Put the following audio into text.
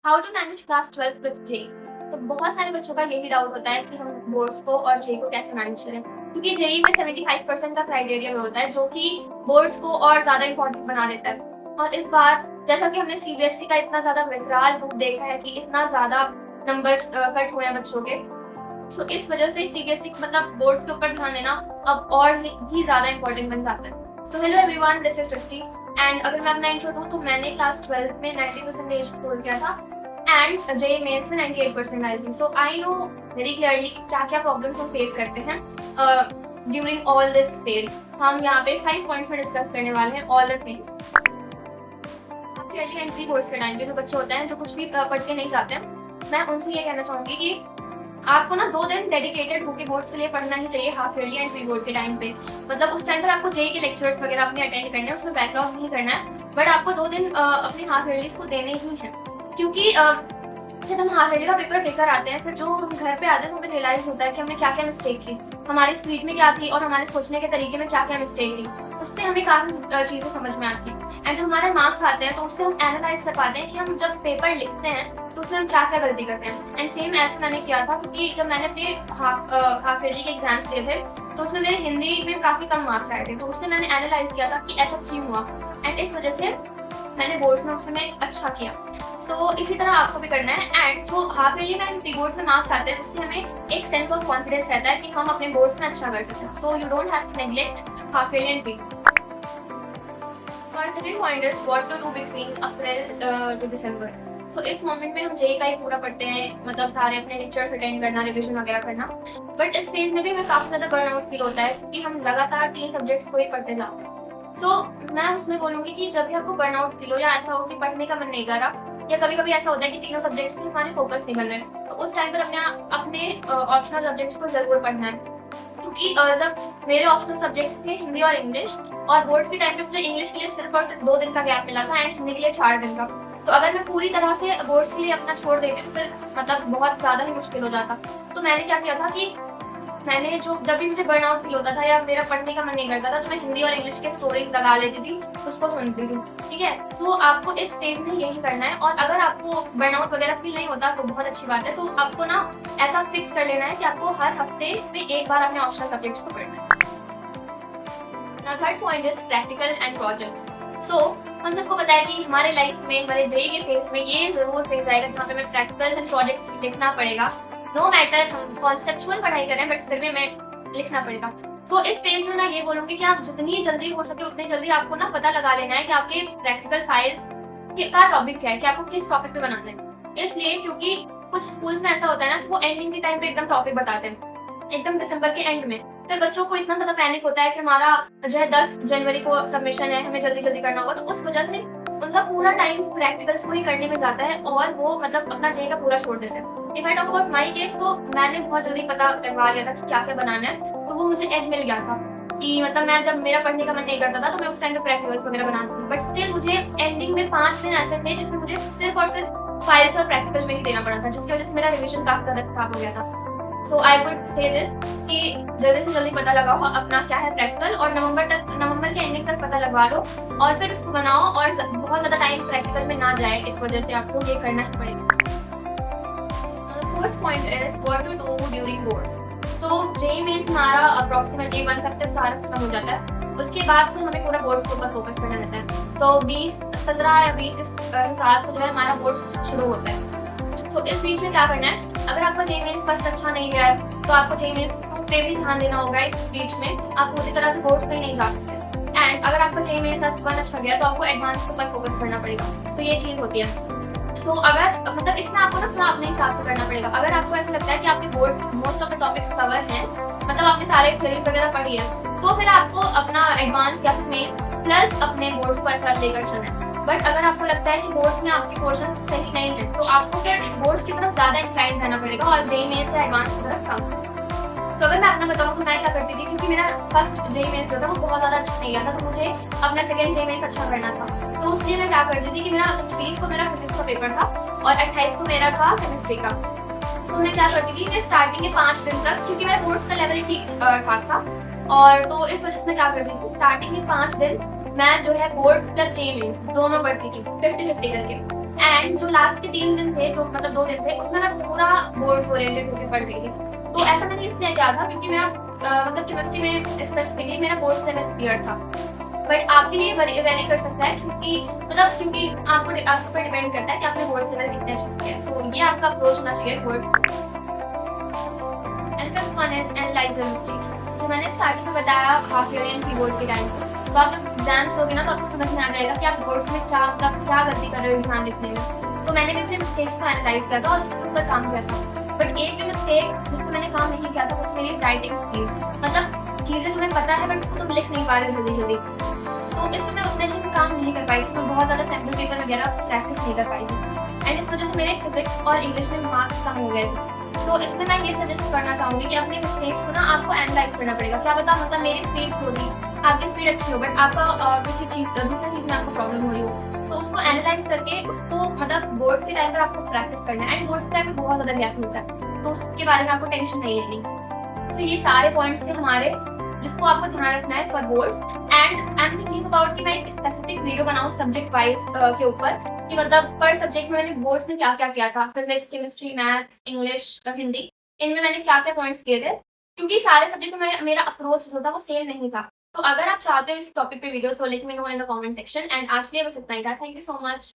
How to manage class 12th with J. तो बहुत सारे बच्चों का यही डाउट होता है कि हम बोर्ड्स को और जे को कैसे मैनेज करें, क्योंकि जेई में 75% का क्राइटेरिया में होता है जो कि बोर्ड्स को और ज्यादा इंपॉर्टेंट बना देता है। और इस बार जैसा कि हमने सीबीएसई का इतना ज्यादा विकराल रूप देखा है कि इतना ज्यादा नंबर्स कट हुए हैं बच्चों के, तो इस वजह से सीबीएसई मतलब बोर्ड्स के ऊपर ध्यान देना अब और ही ज्यादा इंपॉर्टेंट बन जाता है। So hello everyone, this is Srishti and अगर मैं अपना इंट्रो दूं तो मैंने क्लास 12 में 90% स्कोर किया था एंड जे मेंस में 98% आई थी। सो आई नो वेरी क्लियरली कि क्या क्या प्रॉब्लम्स हम फेस करते हैं ड्यूरिंग ऑल दिस फेज। हम यहाँ पे 5 पॉइंट्स में डिस्कस करने वाले हैं all the things. Clearly entry course के टाइम पे जो बच्चे होते हैं जो कुछ भी पढ़ के नहीं जाते हैं, मैं उनसे ये कहना चाहूंगी कि आपको ना 2 दिन डेडिकेटेड होके बोर्ड्स के लिए पढ़ना ही चाहिए, half yearly and pre board के टाइम पे। मतलब उस टाइम पर आपको जेई के लेक्चर्स वगैरह अपने अटेंड करने हैं, उसमें बैकलॉग नहीं करना है, बट आपको 2 दिन अपने हाफ ईयरलीज को देने ही हैं। क्योंकि जब हम हाफ ईयरली का पेपर देकर आते हैं, फिर जो हम घर पे आते हैं हमें रियलाइज होता है कि हमने क्या क्या मिस्टेक की, हमारी स्पीड में क्या थी और हमारे सोचने के तरीके में क्या क्या मिस्टेक थी। उससे हमें काफी चीजें समझ में आती हैं एंड जब हमारे मार्क्स आते हैं तो उससे हम एनालाइज कर पाते हैं कि हम जब पेपर लिखते हैं तो उसमें हम क्या क्या गलती करते हैं। एंड सेम ऐसा मैंने किया था, क्योंकि जब मैंने अपने हाफ ईयरली के एग्जाम्स दिए थे तो उसमें मेरे हिंदी में काफी कम मार्क्स आए थे, तो उससे मैंने एनालाइज किया था कि ऐसा क्यों हुआ एंड इस वजह से मैंने बोर्ड्स में उस समय अच्छा किया। सो इसी तरह आपको भी करना है एंड जो हाफ ईयरली में एंड प्री बोर्ड्स में मार्क्स आते हैं उससे हमें एक सेंस ऑफ कॉन्फिडेंस रहता है कि हम अपने बोर्ड्स में अच्छा कर सकते हैं। So you don't have to neglect half yearly and pre. और second point is what to do between April to December. So इस मोमेंट में हम जेई का ही पूरा पढ़ते हैं, मतलब सारे अपने लेक्चर्स अटेंड करना, रिविजन वगैरह करना, बट इस फेज में भी हमें काफी ज्यादा बर्नआउट फील होता है क्योंकि हम लगातार 3 सब्जेक्ट्स को ही पढ़ते जाते हैं। सो मैं उसमें बोलूंगी कि जब भी आपको बर्नआउट फील हो या ऐसा हो कि पढ़ने का मन नहीं कर रहा, या कभी कभी ऐसा होता है कि तीनों सब्जेक्ट्स में हमारे फोकस नहीं कर रहे, तो उस टाइम पर अपने ऑप्शनल सब्जेक्ट्स को जरूर पढ़ना है। क्योंकि जब मेरे ऑप्शनल सब्जेक्ट्स थे हिंदी और इंग्लिश, और बोर्ड्स के टाइम पे मुझे इंग्लिश के लिए सिर्फ और सिर्फ 2 दिन का गैप मिला था एंड हिंदी के लिए 4 दिन का। तो अगर मैं पूरी तरह से बोर्ड्स के लिए अपना छोड़ देती तो फिर मतलब बहुत ज्यादा ही मुश्किल हो जाता। तो मैंने क्या किया था कि मैंने जब भी मुझे बर्नआउट फील होता था या मेरा पढ़ने का मन नहीं करता था तो मैं हिंदी और इंग्लिश के स्टोरीज लगा लेती थी, उसको सुनती थी। ठीक है, सो आपको इस फेज में यही करना है। और अगर आपको बर्नआउट वगैरह फील नहीं होता तो बहुत अच्छी बात है, तो आपको ना ऐसा फिक्स कर लेना है कि आपको हर हफ्ते में एक बार अपने ऑप्शनल सब्जेक्ट्स को पढ़ना है। Third point is practical and projects. So हम सबको पता है कि हमारे लाइफ में, हमारे जेई के फेज में ये जरूर फेज आएगा जहाँ पे हमें प्रैक्टिकल एंड प्रोजेक्ट्स लिखना पड़ेगा। नो मैटर हम कॉन्सेप्चुअल पढ़ाई करें, बट फिर भी हमें लिखना पड़ेगा। तो इस पेज में मैं ये बोलूंगी कि आप जितनी जल्दी हो सके उतनी जल्दी आपको ना पता लगा लेना है कि आपके प्रैक्टिकल फाइल्स का टॉपिक क्या है, कि आपको किस टॉपिक पे बनाना है। इसलिए क्योंकि कुछ स्कूल्स में ऐसा होता है ना कि वो एंडिंग के टाइम पे एकदम टॉपिक बताते हैं, एकदम दिसंबर के एंड में। फिर बच्चों को इतना ज्यादा पैनिक होता है कि हमारा जो है 10 जनवरी को सबमिशन है, हमें जल्दी जल्दी करना होगा, तो उस वजह से उनका पूरा टाइम प्रैक्टिकल्स को ही करने में जाता है और वो मतलब अपना जेई का पूरा छोड़ देते हैं। If I talk about my case, तो मैंने बहुत जल्दी पता करवा लिया था कि क्या क्या बनाना है, तो वो मुझे एज मिल गया था कि मतलब मैं जब मेरा पढ़ने का मन नहीं करता था तो मैं उस टाइम पे प्रैक्टिकल्स वगैरह बनाती थी, बट स्टिल मुझे एंडिंग में 5 दिन ऐसे थे जिसमें मुझे सिर्फ और सिर्फ फाइल्स और प्रैक्टिकल में ही देना पड़ा था, जिसकी वजह से मेरा रिविजन काफी ज्यादा खराब हो गया था। सो आई वुड से दिस कि जल्दी से जल्दी पता लगाओ अपना क्या है प्रैक्टिकल, और नवंबर के एंडिंग तक पता लगवा लो और फिर उसको बनाओ, और बहुत ज़्यादा टाइम प्रैक्टिकल में ना जाए, इस वजह से आपको ये करना ही पड़ेगा। Fourth point is what to do during boards. So JEE mains हमारा अप्रॉक्सीमेटली 1 हफ्ते सारा खत्म हो जाता है, उसके बाद से हमें पूरा बोर्ड्स के ऊपर फोकस करना रहता है। तो 17 या 20 इस हिसाब से जो है हमारा बोर्ड शुरू होता है। तो इस बीच में क्या करना है, अगर आपका जेई मेंस फर्स्ट अच्छा नहीं गया है तो आपको जेई मेंस 2 पे भी ध्यान देना होगा। इस बीच में आप पूरी तरह से बोर्ड्स पे नहीं जा सकते, एंड अगर आपका जेई मेंस 1 अच्छा गया तो आपको एडवांस के ऊपर फोकस करना पड़ेगा। तो ये चीज होती है। तो अगर मतलब इसमें आपको ना थोड़ा अपने हिसाब से करना पड़ेगा। अगर आपको ऐसा लगता है कि आपके boards most of the topics cover हैं, मतलब आपने सारे थ्योरीज वगैरह पढ़ी है, तो फिर आपको अपना एडवांस या फिर मेंस प्लस अपने बोर्ड्स को ऐसा लेकर चलना है। बट अगर आपको लगता है कि बोर्ड्स में आपके पोर्शन सही नहीं है तो आपको फिर बोर्ड्स की तरफ ज्यादा इंक्लाइन रहना पड़ेगा और जेई मेंस से एडवांस की तरफ कम। तो अगर मैं अपना बताऊँ तो मैं क्या करती थी, क्योंकि मेरा फर्स्ट जेई मेंस जो था वो बहुत ज़्यादा अच्छा नहीं गया था, तो मुझे अपना सेकंड जेई मेंस अच्छा करना था। तो उसलिए मैं क्या करती थी कि मेरा 20 को मेरा फिजिक्स का पेपर था और 28 को मेरा था केमिस्ट्री का। तो मैं क्या करती थी, मैं स्टार्टिंग के 5 दिन तक, क्योंकि मेरा बोर्ड्स का लेवल ठीक ठाक था, और तो इस वजह से मैं क्या करती थी, स्टार्टिंग के 5 दिन मैं जो है बोर्ड्स प्लस जेई मेंस दोनों पढ़ती थी 50-50 करके। एंड जो लास्ट के 3 दिन थे जो मतलब 2 दिन थे उसमें मैं पूरा बोर्ड्स ओरिएंटेड होके पढ़ रही थी। तो ऐसा मैंने इसलिए किया था क्योंकि मेरा मतलब केमिस्ट्री में स्पेसिफिकली मेरा बोर्ड्स लेवल क्लियर था। बट आपके लिए वेरी कर सकता है क्योंकि आपके ऊपर डिपेंड करता है कि आपने बोर्ड्स लेवल कितने अच्छे से किया है। सो ये आपका अप्रोच होना चाहिए boards. And fifth one is analyse your mistakes. जो मैंने स्टार्टिंग में बताया half yearly and pre board के टाइम पे, तो आप जब एग्जाम्स दोगे ना तो आपको समझ में आ जाएगा कि आप बोर्ड्स में क्या गलती कर रहे हो एग्जाम लिखने में। तो मैंने भी अपने मिस्टेक्स को एनालाइज किया था और उसके ऊपर काम किया था। बट एक जो मिस्टेक जिस पर मैंने काम नहीं किया था वो मेरी राइटिंग स्किल। मतलब चीज़ें तुम्हें पता है बट उसको तुम लिख नहीं पा रहे जल्दी जल्दी। तो इसमें मैं उतने अच्छे से काम नहीं कर पाई थी, मैं बहुत ज़्यादा सैम्पल पेपर वगैरह प्रैक्टिस नहीं कर पाई थी एंड इस वजह से मेरे फिजिक्स और इंग्लिश में मार्क्स कम हो गए थे। तो इसमें मैं ये सजेस्ट करना चाहूँगी कि अपने मिस्टेक्स को ना आपको एनालाइज करना पड़ेगा। क्या पता मतलब मेरी स्पीड होगी, आपकी स्पीड अच्छी हो बट आपका दूसरी चीज़ में आपको प्रॉब्लम हो रही हो, तो उसको एनालाइज करके उसको मतलब बोर्ड्स के टाइम पर आपको प्रैक्टिस करना है एंड बोर्ड्स के टाइम पर बहुत ज़्यादा गैप मिलता है, तो उसके बारे में आपको टेंशन नहीं लेनी। तो ये सारे पॉइंट्स थे हमारे जिसको आपको ध्यान रखना है for boards. And I am thinking about कि मैं एक स्पेसिफिक वीडियो बनाऊँ सब्जेक्ट वाइज के ऊपर कि मतलब पर सब्जेक्ट में मैंने बोर्ड्स में क्या क्या किया था, physics, chemistry, maths, English, Hindi, इनमें मैंने क्या क्या पॉइंट्स किए थे, क्योंकि सारे सब्जेक्ट में मेरा अप्रोच जो था वो सेम नहीं था। तो अगर आप चाहते हो इस टॉपिक पे वीडियोस हो, let me know in the comment section. And आज के लिए बस इतना ही था। Thank you so much.